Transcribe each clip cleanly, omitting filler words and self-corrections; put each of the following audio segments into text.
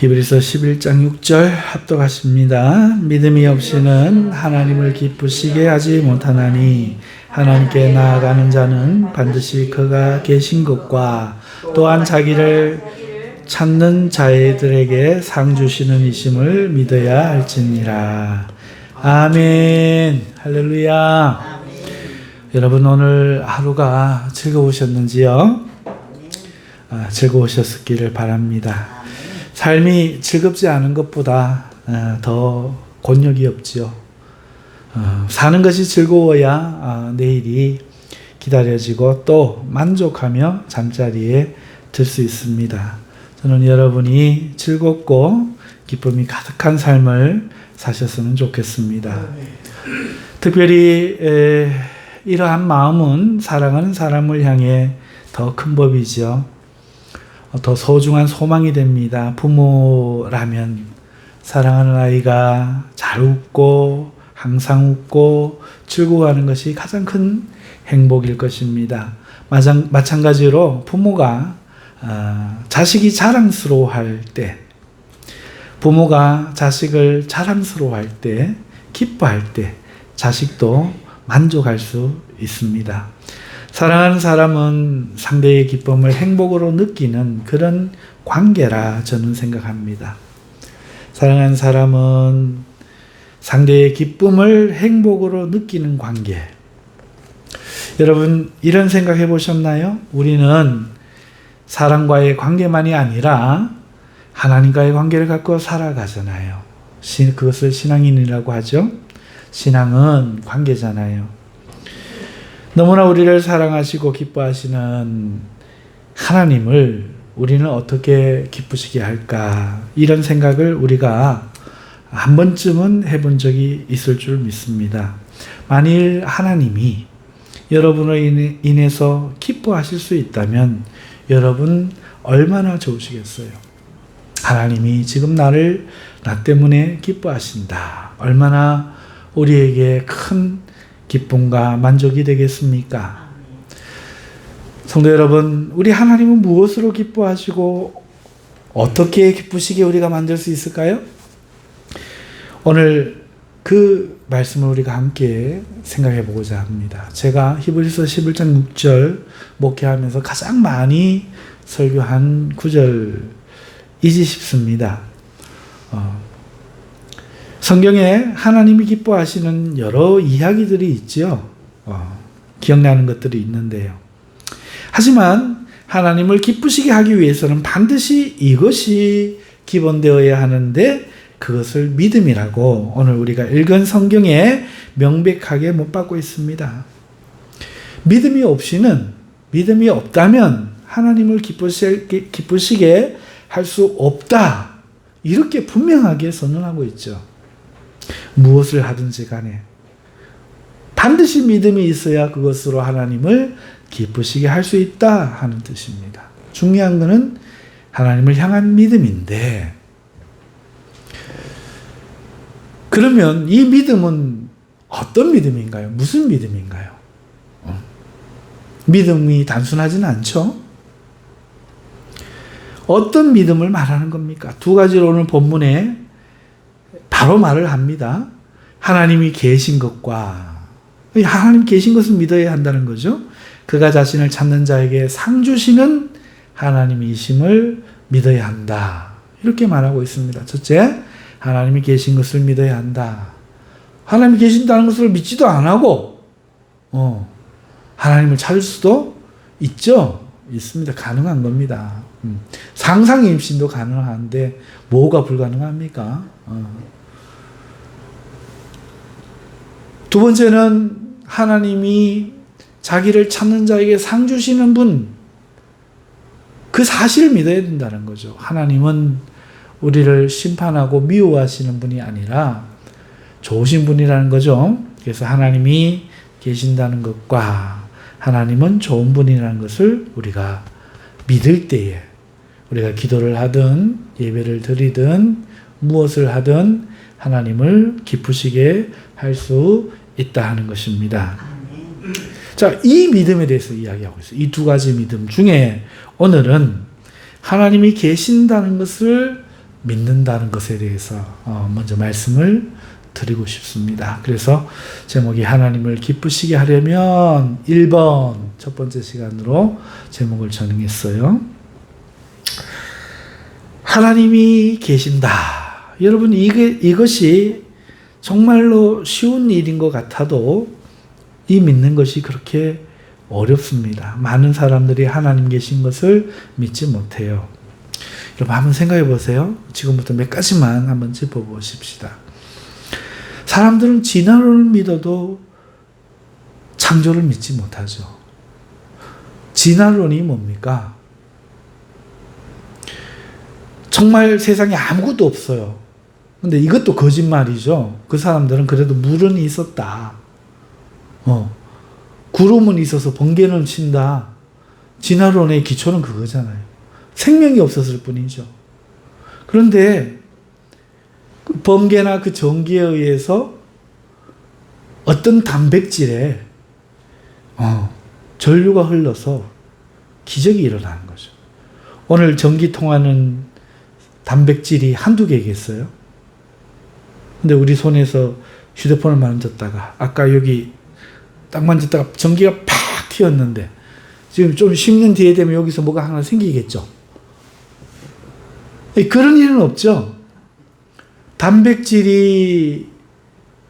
히브리서 11장 6절 합독하십니다. 믿음이 없이는 하나님을 기쁘시게 하지 못하나니 하나님께 나아가는 자는 반드시 그가 계신 것과 또한 자기를 찾는 자들에게 상 주시는 이심을 믿어야 할지니라. 아멘. 할렐루야. 여러분 오늘 하루가 즐거우셨는지요? 즐거우셨기를 바랍니다. 삶이 즐겁지 않은 것보다 더 곤욕이 없지요. 사는 것이 즐거워야 내일이 기다려지고 또 만족하며 잠자리에 들 수 있습니다. 저는 여러분이 즐겁고 기쁨이 가득한 삶을 사셨으면 좋겠습니다. 특별히 이러한 마음은 사랑하는 사람을 향해 더 큰 법이죠. 더 소중한 소망이 됩니다. 부모라면 사랑하는 아이가 잘 웃고 항상 웃고 즐거워하는 것이 가장 큰 행복일 것입니다. 마찬가지로 부모가 자식이 자랑스러워할 때, 부모가 자식을 자랑스러워할 때, 기뻐할 때 자식도 만족할 수 있습니다. 사랑하는 사람은 상대의 기쁨을 행복으로 느끼는 그런 관계라 저는 생각합니다. 사랑하는 사람은 상대의 기쁨을 행복으로 느끼는 관계. 여러분 이런 생각 해보셨나요? 우리는 사람과의 관계만이 아니라 하나님과의 관계를 갖고 살아가잖아요. 그것을 신앙인이라고 하죠. 신앙은 관계잖아요. 너무나 우리를 사랑하시고 기뻐하시는 하나님을 우리는 어떻게 기쁘시게 할까? 이런 생각을 우리가 한 번쯤은 해본 적이 있을 줄 믿습니다. 만일 하나님이 여러분으로 인해서 기뻐하실 수 있다면 여러분 얼마나 좋으시겠어요? 하나님이 지금 나 때문에 기뻐하신다. 얼마나 우리에게 큰 기쁨과 만족이 되겠습니까? 성도 여러분, 우리 하나님은 무엇으로 기뻐하시고 어떻게 기쁘시게 우리가 만들 수 있을까요? 오늘 그 말씀을 우리가 함께 생각해 보고자 합니다. 제가 히브리서 11장 6절 목회하면서 가장 많이 설교한 구절이지 싶습니다. 성경에 하나님이 기뻐하시는 여러 이야기들이 있죠. 기억나는 것들이 있는데요. 하지만 하나님을 기쁘시게 하기 위해서는 반드시 이것이 기본되어야 하는데 그것을 믿음이라고 오늘 우리가 읽은 성경에 명백하게 못 박고 있습니다. 믿음이 없다면 하나님을 기쁘시게 할 수 없다. 이렇게 분명하게 선언하고 있죠. 무엇을 하든지 간에 반드시 믿음이 있어야 그것으로 하나님을 기쁘시게 할 수 있다 하는 뜻입니다. 중요한 것은 하나님을 향한 믿음인데, 그러면 이 믿음은 어떤 믿음인가요? 무슨 믿음인가요? 믿음이 단순하지는 않죠? 어떤 믿음을 말하는 겁니까? 두 가지로 오늘 본문에 바로 말을 합니다. 하나님이 계신 것과, 하나님 계신 것을 믿어야 한다는 거죠. 그가 자신을 찾는 자에게 상 주시는 하나님이심을 믿어야 한다. 이렇게 말하고 있습니다. 첫째, 하나님이 계신 것을 믿어야 한다. 하나님이 계신다는 것을 믿지도 안 하고 하나님을 찾을 수도 있죠. 있습니다. 가능한 겁니다. 상상의 임신도 가능한데 뭐가 불가능합니까? 두 번째는 하나님이 자기를 찾는 자에게 상 주시는 분, 그 사실을 믿어야 된다는 거죠. 하나님은 우리를 심판하고 미워하시는 분이 아니라 좋으신 분이라는 거죠. 그래서 하나님이 계신다는 것과 하나님은 좋은 분이라는 것을 우리가 믿을 때에 우리가 기도를 하든 예배를 드리든 무엇을 하든 하나님을 기쁘시게 할 수 있다 하는 것입니다. 자, 이 믿음에 대해서 이야기하고 있어요. 이 두 가지 믿음 중에 오늘은 하나님이 계신다는 것을 믿는다는 것에 대해서 먼저 말씀을 드리고 싶습니다. 그래서 제목이 하나님을 기쁘시게 하려면 1번 첫 번째 시간으로 제목을 정했어요. 하나님이 계신다. 여러분 이것이 정말로 쉬운 일인 것 같아도 이 믿는 것이 그렇게 어렵습니다. 많은 사람들이 하나님 계신 것을 믿지 못해요. 여러분 한번 생각해 보세요. 지금부터 몇 가지만 한번 짚어보십시다. 사람들은 진화론을 믿어도 창조를 믿지 못하죠. 진화론이 뭡니까? 정말 세상에 아무것도 없어요. 근데 이것도 거짓말이죠. 그 사람들은 그래도 물은 있었다. 구름은 있어서 번개는 친다. 진화론의 기초는 그거잖아요. 생명이 없었을 뿐이죠. 그런데 그 번개나 그 전기에 의해서 어떤 단백질에 전류가 흘러서 기적이 일어나는 거죠. 오늘 전기 통하는 단백질이 한두 개겠어요? 근데 우리 손에서 휴대폰을 만졌다가 아까 여기 딱 만졌다가 전기가 팍 튀었는데 지금 좀 10년 뒤에 되면 여기서 뭐가 하나 생기겠죠? 그런 일은 없죠. 단백질이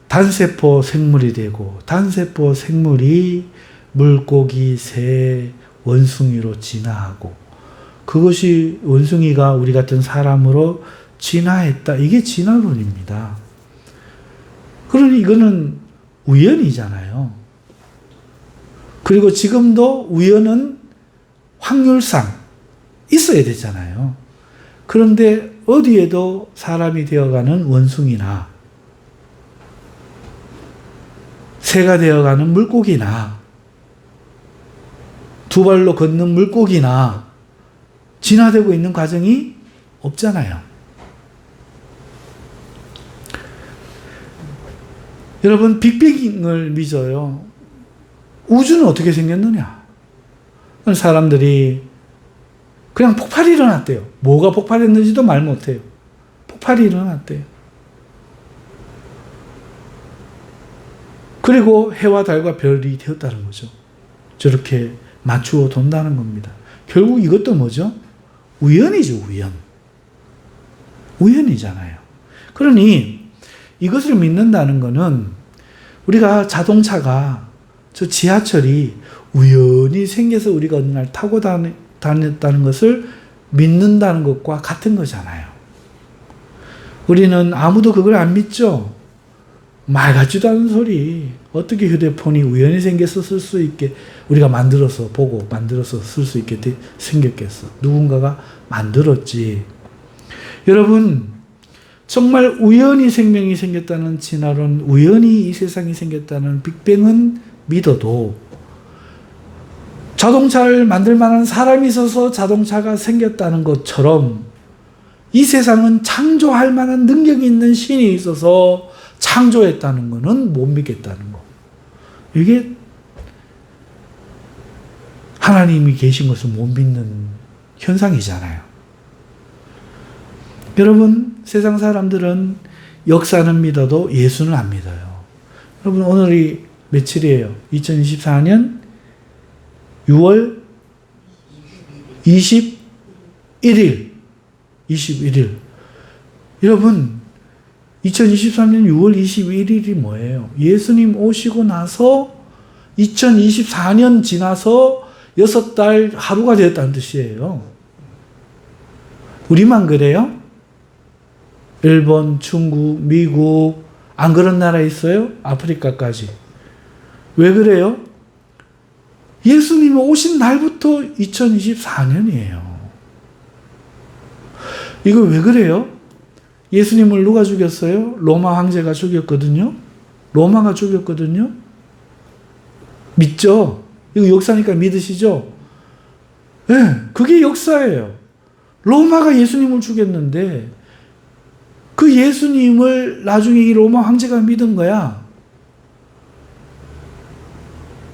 단세포 생물이 되고 단세포 생물이 물고기, 새, 원숭이로 진화하고 그것이 원숭이가 우리 같은 사람으로 진화했다. 이게 진화론입니다. 그러니 이거는 우연이잖아요. 그리고 지금도 우연은 확률상 있어야 되잖아요. 그런데 어디에도 사람이 되어가는 원숭이나 새가 되어가는 물고기나 두 발로 걷는 물고기나 진화되고 있는 과정이 없잖아요. 여러분 빅뱅을 믿어요. 우주는 어떻게 생겼느냐? 사람들이 그냥 폭발이 일어났대요. 뭐가 폭발했는지도 말 못해요. 폭발이 일어났대요. 그리고 해와 달과 별이 되었다는 거죠. 저렇게 맞추어 돈다는 겁니다. 결국 이것도 뭐죠? 우연이죠, 우연. 우연이잖아요. 그러니 이것을 믿는다는 것은 우리가 자동차가 저 지하철이 우연히 생겨서 우리가 어느 날 타고 다녔다는 것을 믿는다는 것과 같은 거잖아요. 우리는 아무도 그걸 안 믿죠. 말 같지도 않은 소리. 어떻게 휴대폰이 우연히 생겨서 쓸 수 있게 우리가 만들어서 보고 만들어서 쓸 수 있게 생겼겠어. 누군가가 만들었지. 여러분 정말 우연히 생명이 생겼다는 진화론, 우연히 이 세상이 생겼다는 빅뱅은 믿어도 자동차를 만들 만한 사람이 있어서 자동차가 생겼다는 것처럼 이 세상은 창조할 만한 능력이 있는 신이 있어서 창조했다는 것은 못 믿겠다는 거. 이게 하나님이 계신 것을 못 믿는 현상이잖아요. 여러분, 세상 사람들은 역사는 믿어도 예수는 안 믿어요. 여러분, 오늘이 며칠이에요? 2024년 6월 21일. 21일. 여러분, 2023년 6월 21일이 뭐예요? 예수님 오시고 나서 2024년 지나서 6달 하루가 되었다는 뜻이에요. 우리만 그래요? 일본, 중국, 미국, 안 그런 나라 있어요? 아프리카까지. 왜 그래요? 예수님이 오신 날부터 2024년이에요. 이거 왜 그래요? 예수님을 누가 죽였어요? 로마 황제가 죽였거든요. 로마가 죽였거든요. 믿죠? 이거 역사니까 믿으시죠? 네, 그게 역사예요. 로마가 예수님을 죽였는데 그 예수님을 나중에 이 로마 황제가 믿은 거야.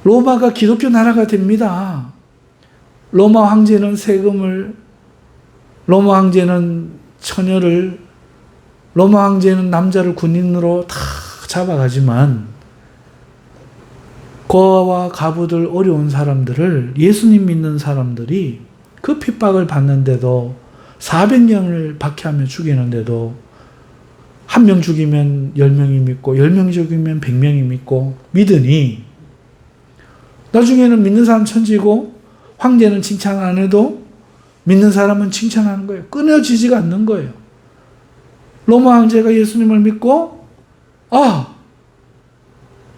로마가 기독교 나라가 됩니다. 로마 황제는 처녀를 로마 황제는 남자를 군인으로 다 잡아가지만 고아와 가부들 어려운 사람들을 예수님 믿는 사람들이 그 핍박을 받는데도 400명을 박해하며 죽이는데도 1명 죽이면 10명이 믿고 10명 죽이면 100명이 믿고 믿으니 나중에는 믿는 사람 천지고 황제는 칭찬 안 해도 믿는 사람은 칭찬하는 거예요. 끊어지지가 않는 거예요. 로마 황제가 예수님을 믿고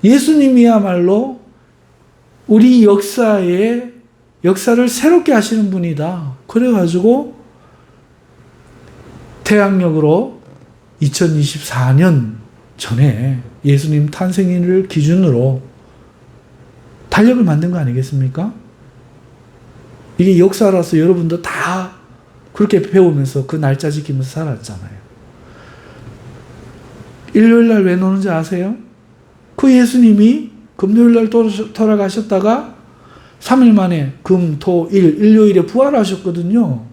예수님이야말로 우리 역사를 새롭게 하시는 분이다. 그래가지고 태양력으로 2024년 전에 예수님 탄생일을 기준으로 달력을 만든 거 아니겠습니까? 이게 역사라서 여러분도 다 그렇게 배우면서 그 날짜 지키면서 살았잖아요. 일요일날 왜 노는지 아세요? 그 예수님이 금요일날 돌아가셨다가 3일 만에 금, 토, 일요일에 부활하셨거든요.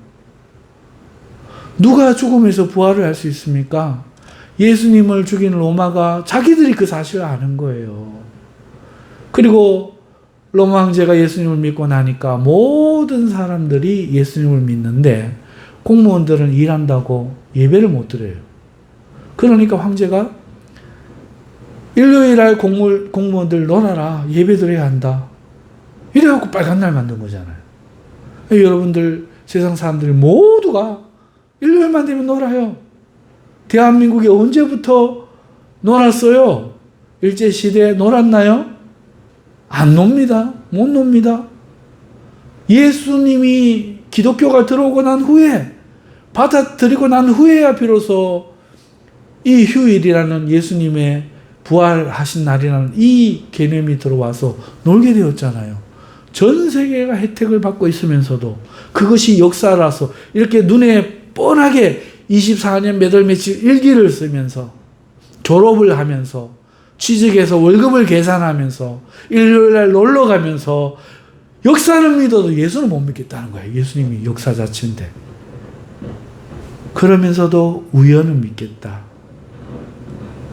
누가 죽음에서 부활을 할 수 있습니까? 예수님을 죽인 로마가 자기들이 그 사실을 아는 거예요. 그리고 로마 황제가 예수님을 믿고 나니까 모든 사람들이 예수님을 믿는데 공무원들은 일한다고 예배를 못 드려요. 그러니까 황제가 일요일날 공무원들 놀아라. 예배 드려야 한다. 이래갖고 빨간 날 만든 거잖아요. 여러분들 세상 사람들이 모두가 일요일만 되면 놀아요. 대한민국이 언제부터 놀았어요? 일제시대에 놀았나요? 안 놉니다. 못 놉니다. 예수님이 기독교가 들어오고 난 후에 받아들이고 난 후에야 비로소 이 휴일이라는 예수님의 부활하신 날이라는 이 개념이 들어와서 놀게 되었잖아요. 전 세계가 혜택을 받고 있으면서도 그것이 역사라서 이렇게 눈에 뻔하게 24년 몇 월 며칠 일기를 쓰면서 졸업을 하면서 취직해서 월급을 계산하면서 일요일날 놀러 가면서 역사는 믿어도 예수는 못 믿겠다는 거예요. 예수님이 역사 자체인데. 그러면서도 우연은 믿겠다.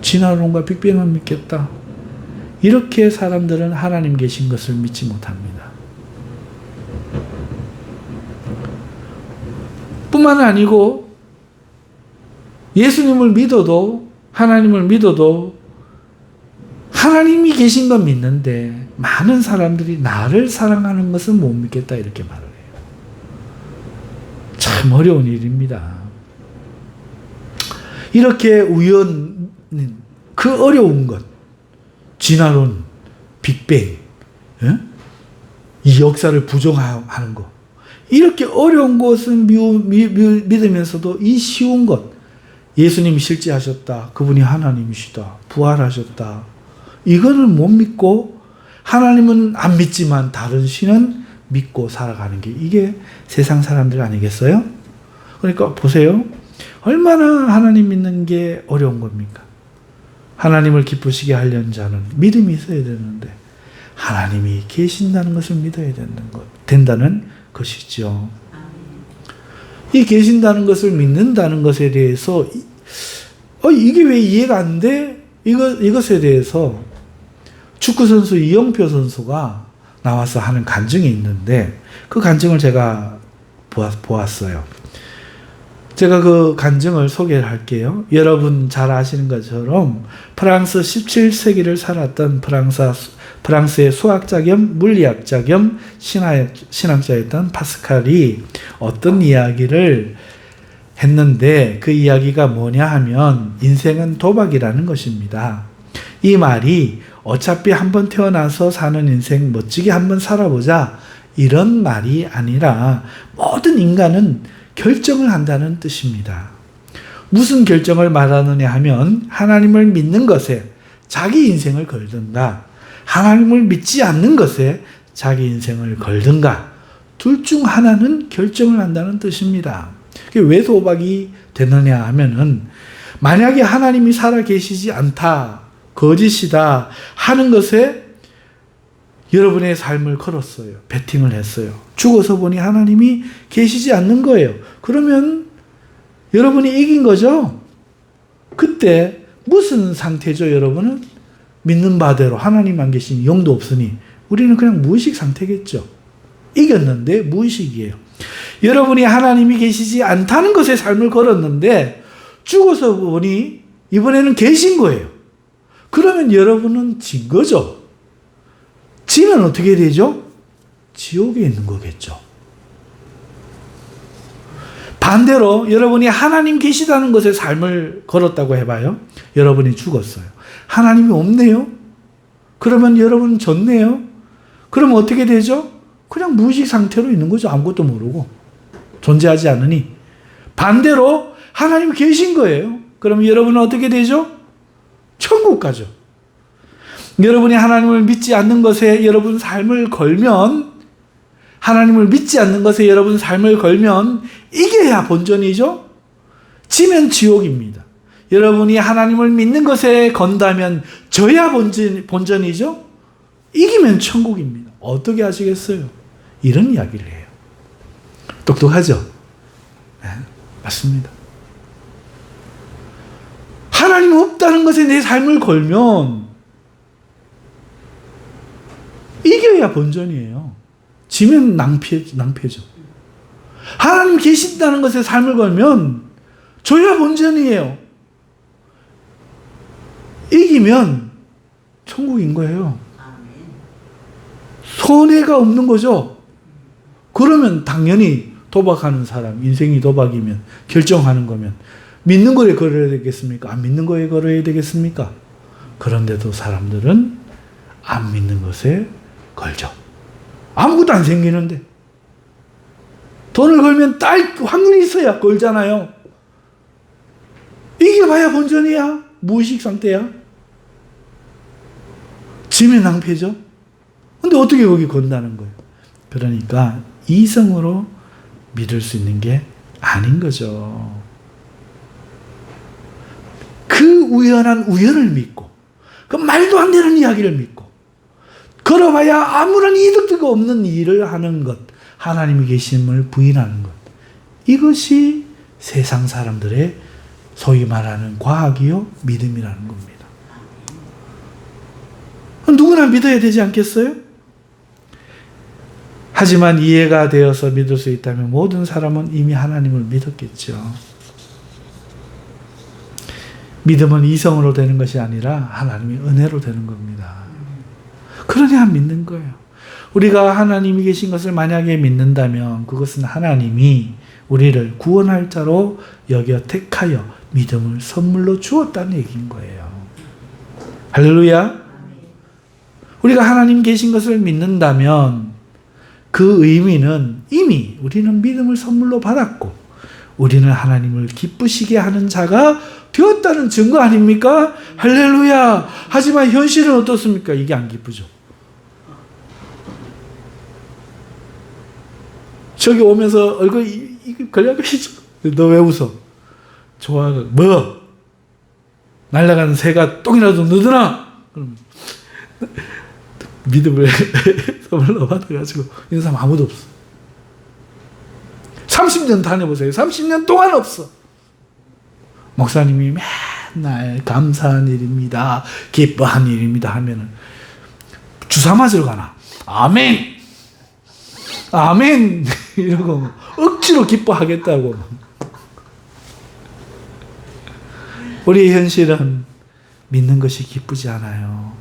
진화론과 빅뱅은 믿겠다. 이렇게 사람들은 하나님 계신 것을 믿지 못합니다. 뿐만 아니고 예수님을 믿어도 하나님을 믿어도 하나님이 계신 건 믿는데 많은 사람들이 나를 사랑하는 것은 못 믿겠다 이렇게 말을 해요. 참 어려운 일입니다. 이렇게 그 어려운 것, 진화론, 빅뱅, 이 역사를 부정하는 것, 이렇게 어려운 것은 믿으면서도 이 쉬운 것, 예수님이 실제하셨다, 그분이 하나님이시다, 부활하셨다, 이거는 못 믿고 하나님은 안 믿지만 다른 신은 믿고 살아가는 게 이게 세상 사람들 아니겠어요? 그러니까 보세요. 얼마나 하나님 믿는 게 어려운 겁니까? 하나님을 기쁘시게 하려는 자는 믿음이 있어야 되는데 하나님이 계신다는 것을 믿어야 된다는 것이죠. 이 계신다는 것을 믿는다는 것에 대해서 이게 왜 이해가 안 돼? 이것에 대해서 축구선수 이영표 선수가 나와서 하는 간증이 있는데 그 간증을 제가 보았어요. 제가 그 간증을 소개할게요. 여러분 잘 아시는 것처럼 프랑스 17세기를 살았던 프랑스의 수학자 겸 물리학자 겸 신학자였던 파스칼이 어떤 이야기를 했는데 그 이야기가 뭐냐 하면 인생은 도박이라는 것입니다. 이 말이 어차피 한번 태어나서 사는 인생 멋지게 한번 살아보자 이런 말이 아니라 모든 인간은 결정을 한다는 뜻입니다. 무슨 결정을 말하느냐 하면 하나님을 믿는 것에 자기 인생을 걸든가 하나님을 믿지 않는 것에 자기 인생을 걸든가 둘 중 하나는 결정을 한다는 뜻입니다. 왜 도박이 되느냐 하면은 만약에 하나님이 살아계시지 않다, 거짓이다 하는 것에 여러분의 삶을 걸었어요. 베팅을 했어요. 죽어서 보니 하나님이 계시지 않는 거예요. 그러면 여러분이 이긴 거죠? 그때 무슨 상태죠, 여러분은? 믿는 바대로 하나님 안 계시니 영도 없으니 우리는 그냥 무의식 상태겠죠. 이겼는데 무의식이에요. 여러분이 하나님이 계시지 않다는 것에 삶을 걸었는데 죽어서 보니 이번에는 계신 거예요. 그러면 여러분은 진 거죠. 지면 어떻게 되죠? 지옥에 있는 거겠죠. 반대로 여러분이 하나님 계시다는 것에 삶을 걸었다고 해봐요. 여러분이 죽었어요. 하나님이 없네요. 그러면 여러분은 졌네요. 그러면 어떻게 되죠? 그냥 무의식 상태로 있는 거죠. 아무것도 모르고. 존재하지 않으니. 반대로 하나님이 계신 거예요. 그러면 여러분은 어떻게 되죠? 천국 가죠. 여러분이 하나님을 믿지 않는 것에 여러분 삶을 걸면, 하나님을 믿지 않는 것에 여러분 삶을 걸면 이겨야 본전이죠. 지면 지옥입니다. 여러분이 하나님을 믿는 것에 건다면 져야 본전이죠. 이기면 천국입니다. 어떻게 하시겠어요? 이런 이야기를 해요. 똑똑하죠? 네, 맞습니다. 하나님 없다는 것에 내 삶을 걸면 이겨야 본전이에요. 지면 낭패죠. 하나님 계신다는 것에 삶을 걸면 져야 본전이에요. 이기면 천국인 거예요. 손해가 없는 거죠. 그러면 당연히 도박하는 사람, 인생이 도박이면, 결정하는 거면 믿는 거에 걸어야 되겠습니까? 안 믿는 거에 걸어야 되겠습니까? 그런데도 사람들은 안 믿는 것에 걸죠. 아무것도 안 생기는데. 돈을 걸면 딸 확률이 있어야 걸잖아요. 이겨봐야 본전이야. 무의식 상태야. 지면 낭패죠. 근데 어떻게 거기 건다는 거예요? 그러니까 이성으로 믿을 수 있는 게 아닌 거죠. 그 우연한 우연을 믿고, 그 말도 안 되는 이야기를 믿고, 걸어봐야 아무런 이득도 없는 일을 하는 것, 하나님이 계심을 부인하는 것, 이것이 세상 사람들의 소위 말하는 과학이요 믿음이라는 겁니다. 누구나 믿어야 되지 않겠어요? 하지만 이해가 되어서 믿을 수 있다면 모든 사람은 이미 하나님을 믿었겠죠. 믿음은 이성으로 되는 것이 아니라 하나님의 은혜로 되는 겁니다. 그러냐 믿는 거예요. 우리가 하나님이 계신 것을 만약에 믿는다면 그것은 하나님이 우리를 구원할 자로 여겨 택하여 믿음을 선물로 주었다는 얘기인 거예요. 할렐루야. 우리가 하나님 계신 것을 믿는다면 그 의미는 이미 우리는 믿음을 선물로 받았고 우리는 하나님을 기쁘시게 하는 자가 되었다는 증거 아닙니까? 할렐루야. 하지만 현실은 어떻습니까? 이게 안 기쁘죠. 저기 오면서 얼굴 걸려가시죠. 너 왜 웃어? 좋아. 뭐? 날아가는 새가 똥이라도 넣으나? 그럼 믿음을 선물로 받아가지고 있는 사람 아무도 없어. 30년 다녀보세요. 30년 동안 없어. 목사님이 맨날 감사한 일입니다. 기뻐한 일입니다 하면은 주사 맞으러 가나? 아멘! 아멘! 이러고 억지로 기뻐하겠다고. 우리의 현실은 믿는 것이 기쁘지 않아요.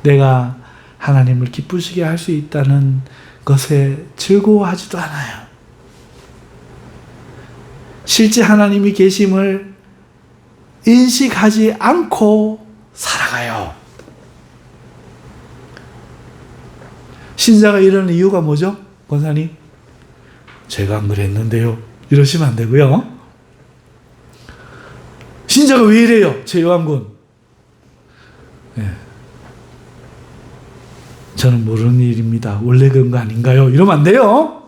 내가 하나님을 기쁘시게 할 수 있다는 것에 즐거워하지도 않아요. 실제 하나님이 계심을 인식하지 않고 살아가요. 신자가 이러는 이유가 뭐죠? 권사님, 제가 안 그랬는데요. 이러시면 안 되고요. 신자가 왜 이래요? 최요한군. 네. 저는 모르는 일입니다. 원래 그런 거 아닌가요? 이러면 안 돼요.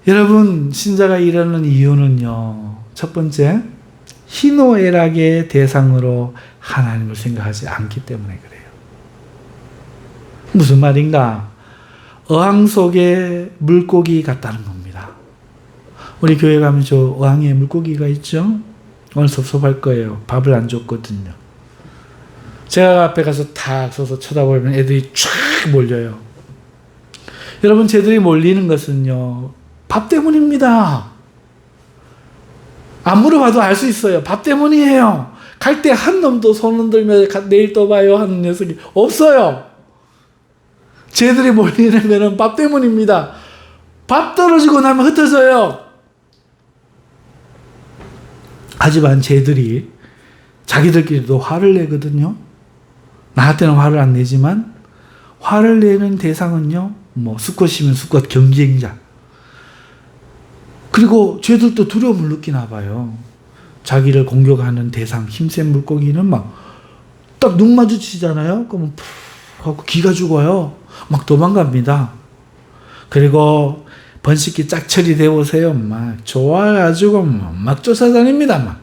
여러분, 신자가 이러는 이유는요. 첫 번째, 희노애락의 대상으로 하나님을 생각하지 않기 때문에 그래요. 무슨 말인가? 어항 속에 물고기 같다는 겁니다. 우리 교회 가면 저 왕의 물고기가 있죠? 오늘 섭섭할 거예요. 밥을 안 줬거든요. 제가 앞에 가서 탁 서서 쳐다보면 애들이 쫙 몰려요. 여러분, 쟤들이 몰리는 것은요, 밥 때문입니다. 안 물어봐도 알 수 있어요. 밥 때문이에요. 갈 때 한 놈도 손 흔들며 내일 또 봐요 하는 녀석이 없어요. 쟤들이 몰리는 거는 밥 때문입니다. 밥 떨어지고 나면 흩어져요. 하지만 쟤들이 자기들끼리도 화를 내거든요. 나한테는 화를 안 내지만 화를 내는 대상은요, 뭐 수컷이면 수컷 경쟁자. 그리고 쟤들도 두려움을 느끼나 봐요. 자기를 공격하는 대상, 힘센 물고기는 막 딱 눈 마주치잖아요. 그러면 푹 하고 기가 죽어요. 막 도망갑니다. 그리고 번식기 짝 처리돼 보세요. 막 좋아가지고 막 쫓아다닙니다. 막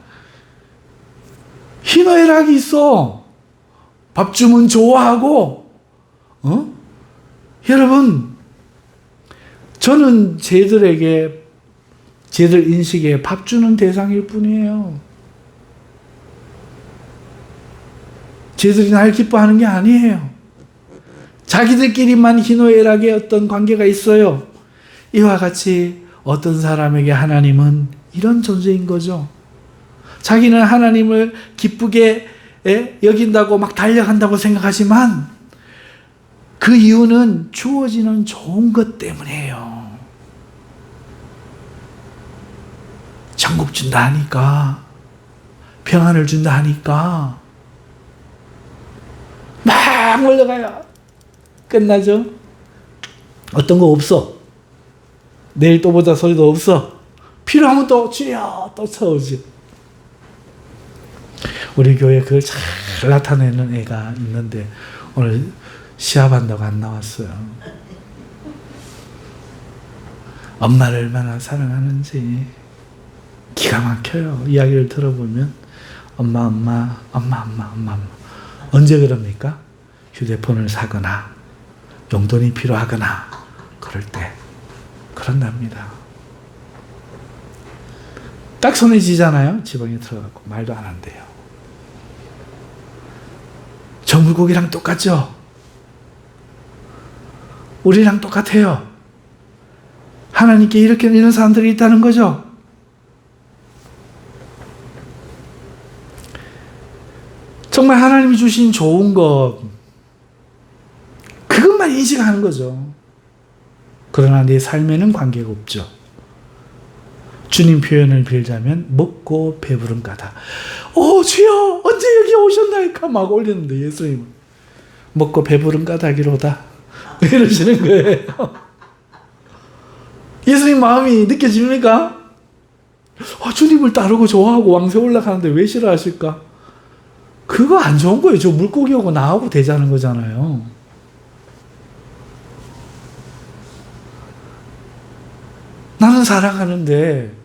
희노애락이 있어. 밥 주면 좋아하고, 여러분, 저는 쟤들 인식에 밥 주는 대상일 뿐이에요. 쟤들이 날 기뻐하는 게 아니에요. 자기들끼리만 희노애락의 어떤 관계가 있어요. 이와 같이 어떤 사람에게 하나님은 이런 존재인 거죠. 자기는 하나님을 기쁘게 여긴다고 막 달려간다고 생각하지만 그 이유는 주어지는 좋은 것 때문이에요. 천국 준다 하니까, 평안을 준다 하니까 막 몰려가요. 끝나죠? 어떤 거 없어. 내일 또 보자 소리도 없어. 필요하면 또 주여 또 쳐오지. 우리 교회에 그걸 잘 나타내는 애가 있는데 오늘 시합한다고 안 나왔어요. 엄마를 얼마나 사랑하는지 기가 막혀요. 이야기를 들어보면 엄마. 언제 그럽니까? 휴대폰을 사거나 용돈이 필요하거나 그럴 때 그런답니다. 딱 손에 쥐잖아요. 지방에 들어가고 말도 안 한대요. 저 물고기랑 똑같죠? 우리랑 똑같아요. 하나님께 이렇게 이런 사람들이 있다는 거죠. 정말 하나님이 주신 좋은 것, 그것만 인식하는 거죠. 그러나 내 삶에는 관계가 없죠. 주님 표현을 빌자면 먹고 배부른 까다. 주여 언제 여기 오셨나이까 막 올렸는데 예수님은 먹고 배부른 까닭이로다 이러시는 거예요. 예수님 마음이 느껴집니까? 주님을 따르고 좋아하고 왕세 올라가는데 왜 싫어하실까? 그거 안 좋은 거예요. 저 물고기하고 나하고 대자는 거잖아요. 나는 살아가는데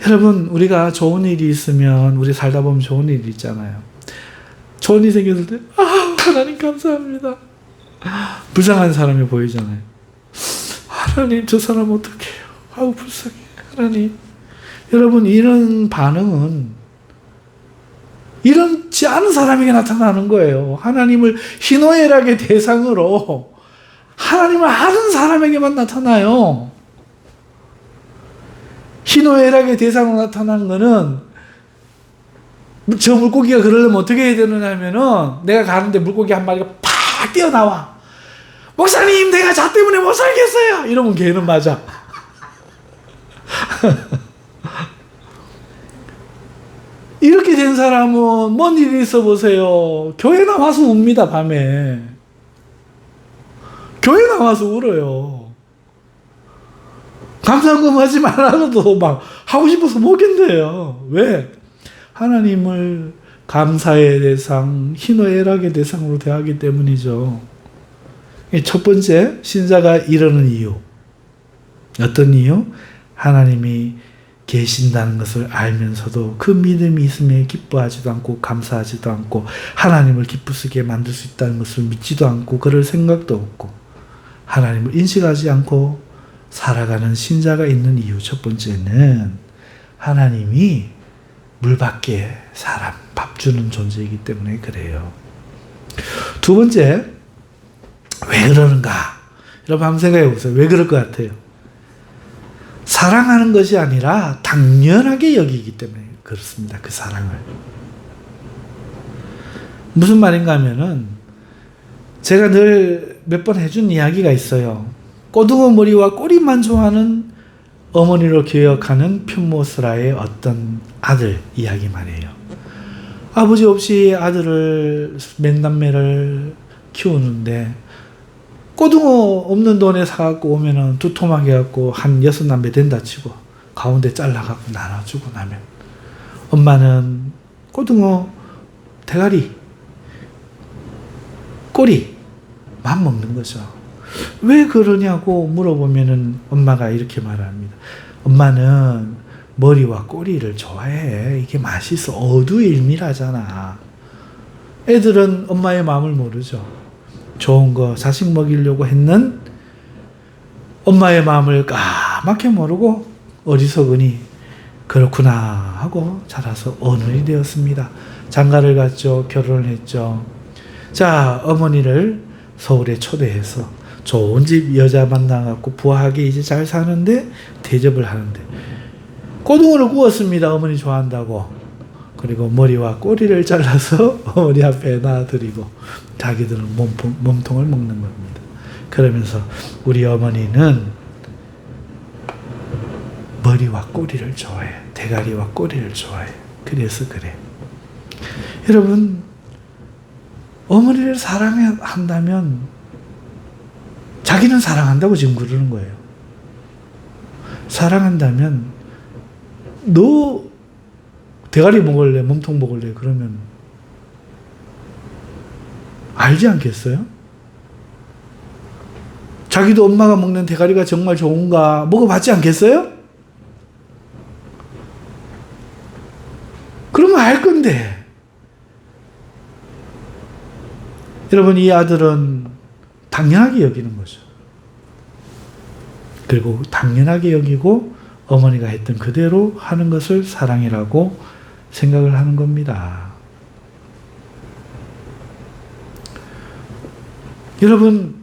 여러분, 우리가 좋은 일이 있으면 우리 살다 보면 좋은 일이 있잖아요. 좋은 일이 생겼을 때 하나님 감사합니다. 불쌍한 사람이 보이잖아요. 하나님 저 사람 어떡해요. 불쌍해. 하나님. 여러분, 이런 반응은 이런지 않은 사람에게 나타나는 거예요. 하나님을 희노애락의 대상으로 하나님을 아는 사람에게만 나타나요. 희노애락의 대상으로 나타나는 거는 저 물고기가 그러려면 어떻게 해야 되느냐 하면은 내가 가는데 물고기 한 마리가 팍 뛰어나와. 목사님, 내가 저 때문에 못 살겠어요. 이러면 걔는 맞아. 이렇게 된 사람은 뭔 일이 있어 보세요. 교회 나와서 웁니다, 밤에. 교회 나와서 울어요. 감사금 하지 말라도 막 하고 싶어서 못 견뎌요. 왜? 하나님을 감사의 대상, 희노애락의 대상으로 대하기 때문이죠. 첫 번째, 신자가 이러는 이유. 어떤 이유? 하나님이 계신다는 것을 알면서도 그 믿음이 있음에 기뻐하지도 않고 감사하지도 않고 하나님을 기쁘시게 만들 수 있다는 것을 믿지도 않고 그럴 생각도 없고 하나님을 인식하지 않고 살아가는 신자가 있는 이유 첫 번째는 하나님이 물밖에 사람 밥 주는 존재이기 때문에 그래요. 두 번째, 왜 그러는가? 여러분 한번 생각해 보세요. 왜 그럴 것 같아요? 사랑하는 것이 아니라 당연하게 여기기 때문에 그렇습니다. 그 사랑을. 무슨 말인가 하면은 제가 늘 몇 번 해준 이야기가 있어요. 꼬둥어 머리와 꼬리만 좋아하는 어머니로 기억하는 편모스라의 어떤 아들 이야기 말이에요. 아버지 없이 아들을 맨남매를 키우는데 꼬둥어 없는 돈에 사갖고 오면은 두토막 해갖고 한 6남매 된다 치고 가운데 잘라갖고 나눠주고 나면 엄마는 꼬둥어 대가리 꼬리만 먹는 거죠. 왜 그러냐고 물어보면은 엄마가 이렇게 말합니다. 엄마는 머리와 꼬리를 좋아해. 이게 맛있어. 어두일밀하잖아. 애들은 엄마의 마음을 모르죠. 좋은 거 자식 먹이려고 했는 엄마의 마음을 까맣게 모르고 어리석으니 그렇구나 하고 자라서 어른이 되었습니다. 장가를 갔죠. 결혼을 했죠. 자, 어머니를 서울에 초대해서 좋은 집 여자 만나갖고 부하게 이제 잘 사는데 대접을 하는데 꼬둥어를 구웠습니다. 어머니 좋아한다고. 그리고 머리와 꼬리를 잘라서 어머니 앞에 놔드리고 자기들은 몸통을 먹는 겁니다. 그러면서 우리 어머니는 머리와 꼬리를 좋아해. 대가리와 꼬리를 좋아해. 그래서 그래. 여러분, 어머니를 사랑한다면 자기는 사랑한다고 지금 그러는 거예요. 사랑한다면 너 대가리 먹을래? 몸통 먹을래? 그러면 알지 않겠어요? 자기도 엄마가 먹는 대가리가 정말 좋은가 먹어봤지 않겠어요? 그러면 알 건데. 여러분, 이 아들은 당연하게 여기는 거죠. 그리고 당연하게 여기고 어머니가 했던 그대로 하는 것을 사랑이라고 생각을 하는 겁니다. 여러분,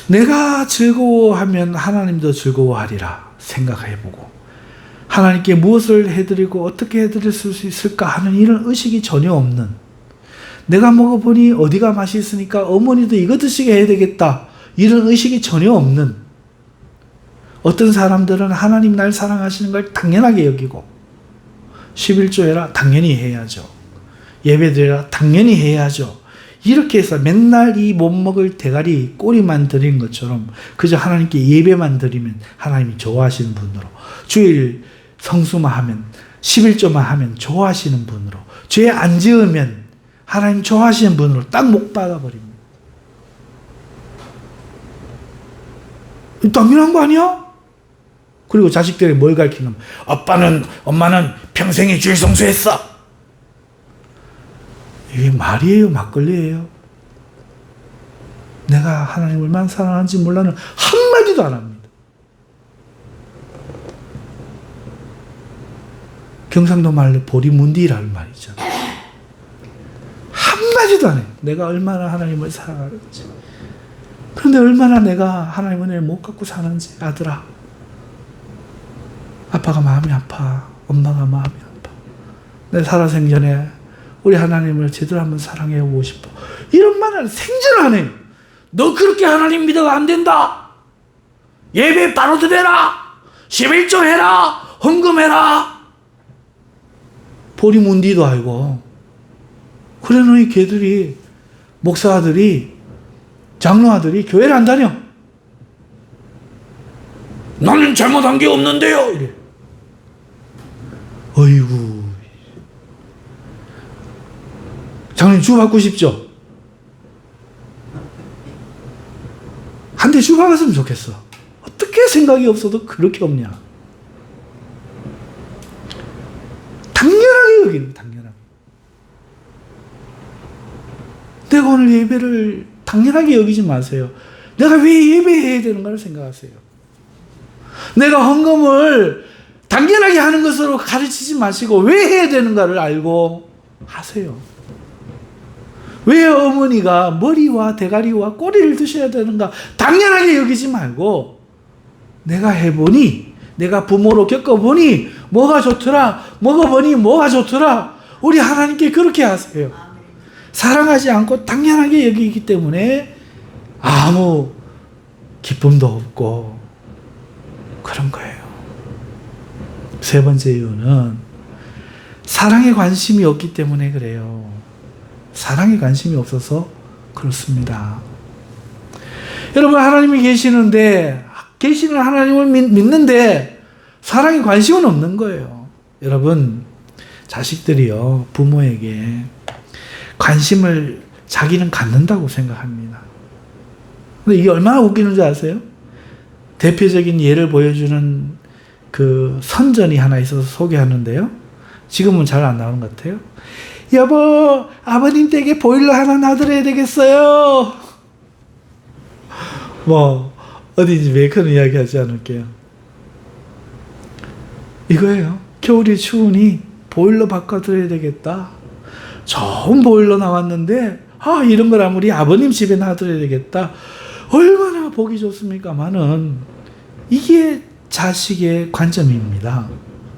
내가 즐거워하면 하나님도 즐거워하리라 생각해보고 하나님께 무엇을 해드리고 어떻게 해드릴 수 있을까 하는 이런 의식이 전혀 없는, 내가 먹어보니 어디가 맛있으니까 어머니도 이거 드시게 해야 되겠다 이런 의식이 전혀 없는 어떤 사람들은 하나님 날 사랑하시는 걸 당연하게 여기고 11조 해라 당연히 해야죠. 예배드려라 당연히 해야죠. 이렇게 해서 맨날 이 못 먹을 대가리 꼬리만 드리는 것처럼 그저 하나님께 예배만 드리면 하나님이 좋아하시는 분으로, 주일 성수만 하면 11조만 하면 좋아하시는 분으로, 죄 안 지으면 하나님 좋아하시는 분으로 딱 목 박아버립니다. 당연한 거 아니야? 그리고 자식들이 뭘 가르치는 거야? 엄마는 평생에 주일 성수했어. 이게 말이에요? 막걸리예요? 내가 하나님을 얼마나 사랑하는지 몰라는 한마디도 안 합니다. 경상도 말로 보리문디라는 말 있잖아요. 한마디도 안 해요. 내가 얼마나 하나님을 사랑하는지. 그런데 얼마나 내가 하나님 은혜를 못 갖고 사는지. 아들아, 아빠가 마음이 아파. 엄마가 마음이 아파. 내 살아생전에 우리 하나님을 제대로 한번 사랑해보고 싶어. 이런 말을 생전 안 해요. 너 그렇게 하나님 믿어가 안 된다. 예배 바로 드려라. 11조 해라. 헌금해라. 보리문디도 알고. 그래 놓이 걔들이, 목사들이, 장로아들이 교회를 안 다녀. 나는 잘못한 게 없는데요. 이래. 어이구. 장로님 주 받고 싶죠? 한 대 주 받았으면 좋겠어. 어떻게 생각이 없어도 그렇게 없냐. 당연하게 여기는 당연하게. 내가 오늘 예배를 당연하게 여기지 마세요. 내가 왜 예배해야 되는가를 생각하세요. 내가 헌금을 당연하게 하는 것으로 가르치지 마시고 왜 해야 되는가를 알고 하세요. 왜 어머니가 머리와 대가리와 꼬리를 드셔야 되는가 당연하게 여기지 말고 내가 해보니 내가 부모로 겪어보니 뭐가 좋더라 먹어보니 뭐가 좋더라 우리 하나님께 그렇게 하세요. 사랑하지 않고 당연하게 여기기 때문에 아무 기쁨도 없고 그런 거예요. 세 번째 이유는 사랑에 관심이 없기 때문에 그래요. 사랑에 관심이 없어서 그렇습니다. 여러분 하나님이 계시는 하나님을 믿는데 사랑에 관심은 없는 거예요. 여러분 자식들이요 부모에게 관심을 자기는 갖는다고 생각합니다. 근데 이게 얼마나 웃기는 줄 아세요? 대표적인 예를 보여주는 그 선전이 하나 있어서 소개하는데요. 지금은 잘 안 나오는 것 같아요. 여보, 아버님 댁에 보일러 하나 놔드려야 되겠어요. 뭐 어딘지 메이커는 이야기하지 않을게요. 이거예요. 겨울이 추우니 보일러 바꿔드려야 되겠다. 좋은 보일러 나왔는데 이런 걸 아무리 아버님 집에 놔드려야 되겠다. 얼마나 보기 좋습니까마는 이게 자식의 관점입니다.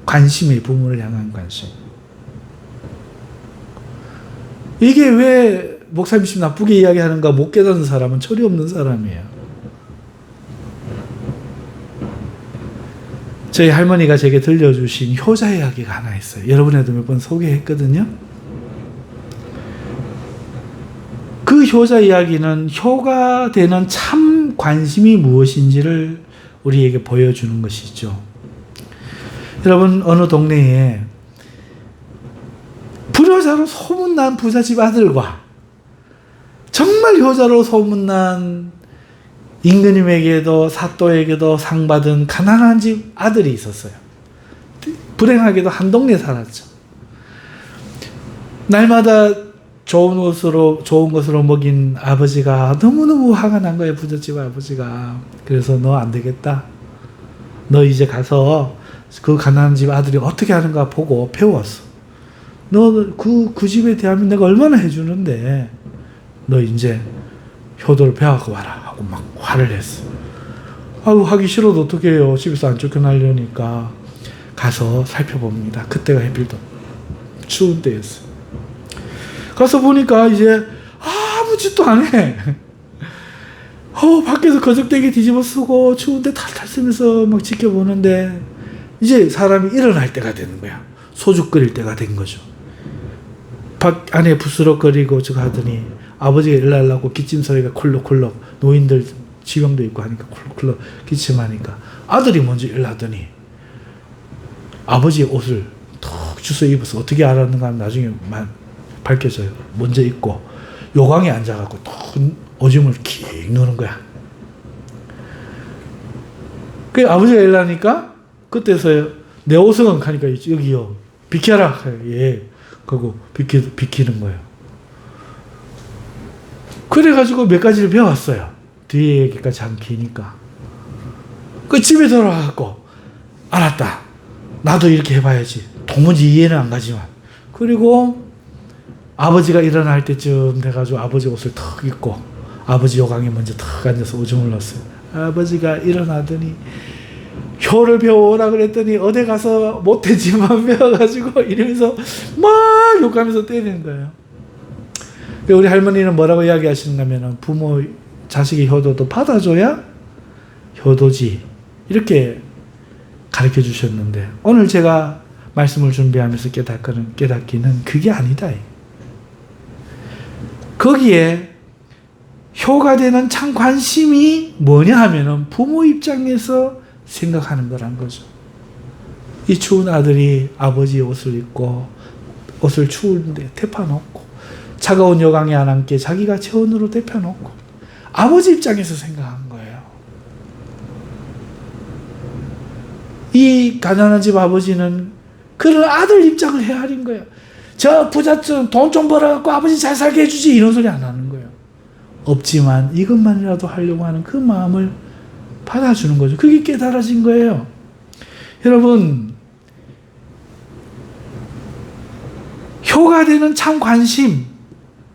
관심의 부모를 향한 관심. 이게 왜 목사님 나쁘게 이야기하는가 못 깨닫는 사람은 철이 없는 사람이에요. 저희 할머니가 제게 들려주신 효자 이야기가 하나 있어요. 여러분에도 몇 번 소개했거든요. 그 효자 이야기는 효가 되는 참 관심이 무엇인지를 우리에게 보여주는 것이죠. 여러분 어느 동네에 불효자로 소문난 부잣집 아들과 정말 효자로 소문난 임금님에게도 사또에게도 상 받은 가난한 집 아들이 있었어요. 불행하게도 한 동네에 살았죠. 날마다 좋은 것으로 먹인 아버지가 너무너무 화가 난 거예요. 부잣집 아버지가. 그래서 너 안 되겠다. 너 이제 가서 그 가난한 집 아들이 어떻게 하는가 보고 배웠어. 너 그 집에 대하면 내가 얼마나 해주는데 너 이제 효도를 배워갖고 와라 하고 막 화를 냈어. 하기 싫어도 어떻게 해요. 집에서 안 쫓겨나려니까 가서 살펴봅니다. 그때가 해필도 추운 때였어요. 가서 보니까 이제 아무 짓도 안 해. 밖에서 거적대기 뒤집어 쓰고 추운데 탈탈 쓰면서 막 지켜보는데 이제 사람이 일어날 때가 되는 거야. 소주 끓일 때가 된 거죠. 밖 안에 부스럭거리고 저거 하더니 아버지가 일어나려고 기침 소리가 콜록콜록 노인들 지병도 있고 하니까 콜록콜록 기침하니까 아들이 먼저 일어나더니 아버지의 옷을 턱 주워 입어서 어떻게 알았는가 하면 나중에 밝혀져요. 먼저 입고 요강에 앉아갖고 턱 오줌을 킥 누는 거야. 그 아버지가 일어나니까 그때서야 내 옷은 가니까 여기요 비켜라. 예. 그리고 비키는 거예요. 그래가지고 몇 가지를 배웠어요. 뒤에 얘기까지 안 기니까. 그 집에 돌아가고 알았다. 나도 이렇게 해봐야지. 도무지 이해는 안 가지만. 그리고 아버지가 일어날 때쯤 돼가지고 아버지 옷을 턱 입고 아버지 요강에 먼저 턱 앉아서 오줌을 넣었어요. 아버지가 일어나더니 효를 배워오라 그랬더니 어디 가서 못되지만 배워가지고 이러면서 막 욕하면서 때리는 거예요. 우리 할머니는 뭐라고 이야기하시는가 하면 부모 자식의 효도도 받아줘야 효도지 이렇게 가르쳐 주셨는데 오늘 제가 말씀을 준비하면서 깨닫기는 그게 아니다. 거기에 효가 되는 참 관심이 뭐냐 하면은 부모 입장에서 생각하는 거란 거죠. 이 추운 아들이 아버지의 옷을 입고 옷을 추운데 데펴놓고 차가운 여강에 안 앉게 자기가 체온으로 데펴놓고 아버지 입장에서 생각한 거예요. 이 가난한 집 아버지는 그런 아들 입장을 헤아린 거예요. 저 부잣집 돈 좀 벌어갖고 아버지 잘 살게 해주지 이런 소리 안 하는 거예요. 없지만 이것만이라도 하려고 하는 그 마음을 받아주는 거죠. 그게 깨달아진 거예요. 여러분, 효가 되는 참 관심,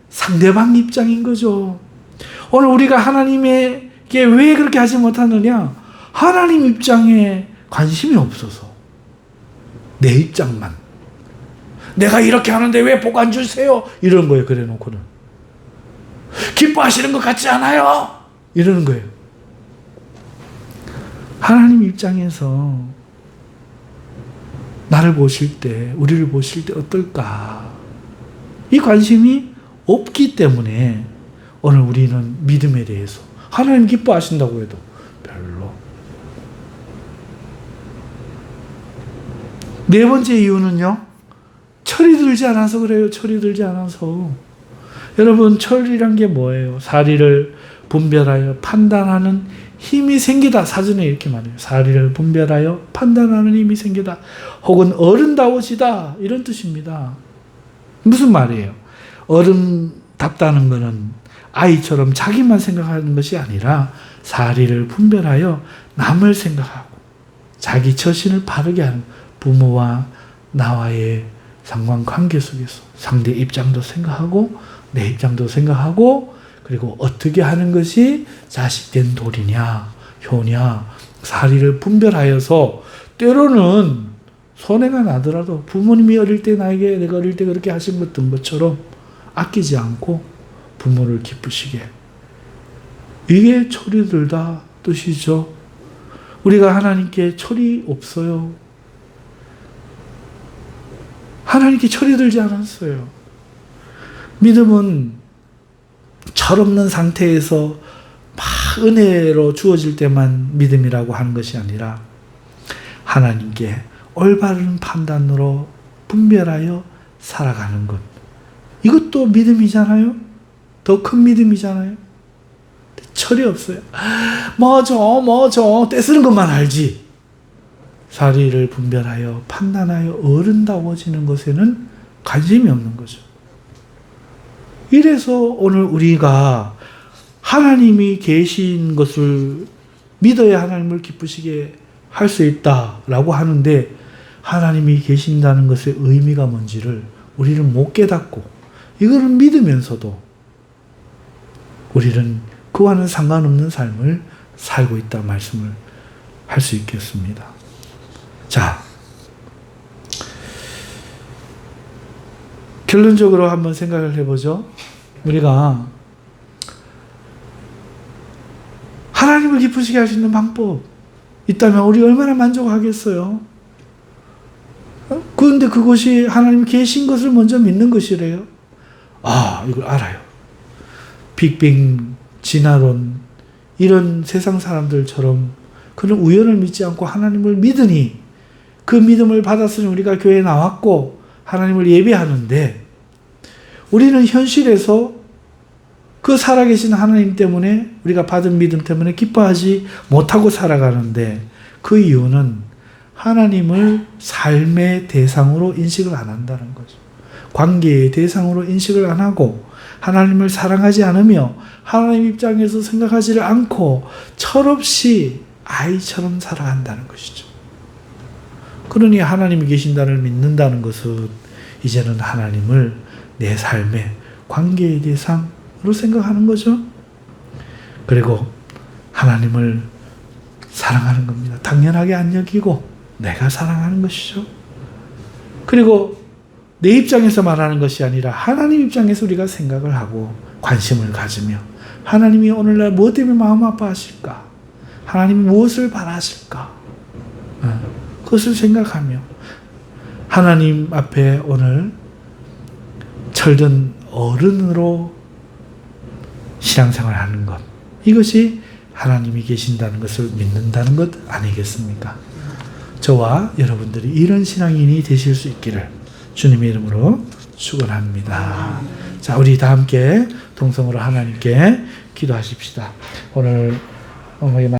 상대방 입장인 거죠. 오늘 우리가 하나님에게 왜 그렇게 하지 못하느냐? 하나님 입장에 관심이 없어서. 내 입장만. 내가 이렇게 하는데 왜 복 안 주세요? 이러는 거예요. 그래 놓고는. 기뻐하시는 것 같지 않아요? 이러는 거예요. 하나님 입장에서 나를 보실 때, 우리를 보실 때 어떨까? 이 관심이 없기 때문에 오늘 우리는 믿음에 대해서 하나님 기뻐하신다고 해도 별로. 네 번째 이유는요, 철이 들지 않아서 그래요. 철이 들지 않아서. 여러분, 철이란 게 뭐예요? 사리를 분별하여 판단하는 힘이 생기다. 사전에 이렇게 말해요. 사리를 분별하여 판단하는 힘이 생기다. 혹은 어른다워지다. 이런 뜻입니다. 무슨 말이에요? 어른답다는 것은 아이처럼 자기만 생각하는 것이 아니라 사리를 분별하여 남을 생각하고 자기 처신을 바르게 하는 부모와 나와의 상관관계 속에서 상대 입장도 생각하고 내 입장도 생각하고 그리고 어떻게 하는 것이 자식된 도리냐 효냐 사리를 분별하여서 때로는 손해가 나더라도 부모님이 어릴 때 나에게 내가 어릴 때 그렇게 하신 것처럼 아끼지 않고 부모를 기쁘시게, 이게 철이 들다 뜻이죠. 우리가 하나님께 철이 없어요. 하나님께 철이 들지 않았어요. 믿음은 철없는 상태에서 막 은혜로 주어질 때만 믿음이라고 하는 것이 아니라 하나님께 올바른 판단으로 분별하여 살아가는 것. 이것도 믿음이잖아요. 더 큰 믿음이잖아요. 철이 없어요. 떼쓰는 것만 알지. 사리를 분별하여 판단하여 어른다워지는 것에는 관심이 없는 거죠. 이래서 오늘 우리가 하나님이 계신 것을 믿어야 하나님을 기쁘시게 할 수 있다라고 하는데 하나님이 계신다는 것의 의미가 뭔지를 우리는 못 깨닫고 이거를 믿으면서도 우리는 그와는 상관없는 삶을 살고 있다 말씀을 할 수 있겠습니다. 자, 결론적으로 한번 생각을 해보죠. 우리가 하나님을 기쁘시게 할 수 있는 방법 있다면 우리 얼마나 만족하겠어요? 그런데 그것이 하나님 계신 것을 먼저 믿는 것이래요. 이걸 알아요. 빅뱅, 진화론 이런 세상 사람들처럼 그런 우연을 믿지 않고 하나님을 믿으니 그 믿음을 받았으니 우리가 교회에 나왔고 하나님을 예배하는데 우리는 현실에서 그 살아계신 하나님 때문에 우리가 받은 믿음 때문에 기뻐하지 못하고 살아가는데 그 이유는 하나님을 삶의 대상으로 인식을 안 한다는 거죠. 관계의 대상으로 인식을 안 하고 하나님을 사랑하지 않으며 하나님 입장에서 생각하지를 않고 철없이 아이처럼 살아간다는 것이죠. 그러니 하나님이 계신다를 믿는다는 것은 이제는 하나님을 내 삶의 관계의 대상으로 생각하는 거죠. 그리고 하나님을 사랑하는 겁니다. 당연하게 안 여기고 내가 사랑하는 것이죠. 그리고 내 입장에서 말하는 것이 아니라 하나님 입장에서 우리가 생각을 하고 관심을 가지며 하나님이 오늘날 무엇 때문에 마음 아파하실까? 하나님이 무엇을 바라실까? 그것을 생각하며 하나님 앞에 오늘 철든 어른으로 신앙생활을 하는 것, 이것이 하나님이 계신다는 것을 믿는다는 것 아니겠습니까? 저와 여러분들이 이런 신앙인이 되실 수 있기를 주님의 이름으로 축원합니다. 자, 우리 다 함께 동성으로 하나님께 기도하십시다. 오늘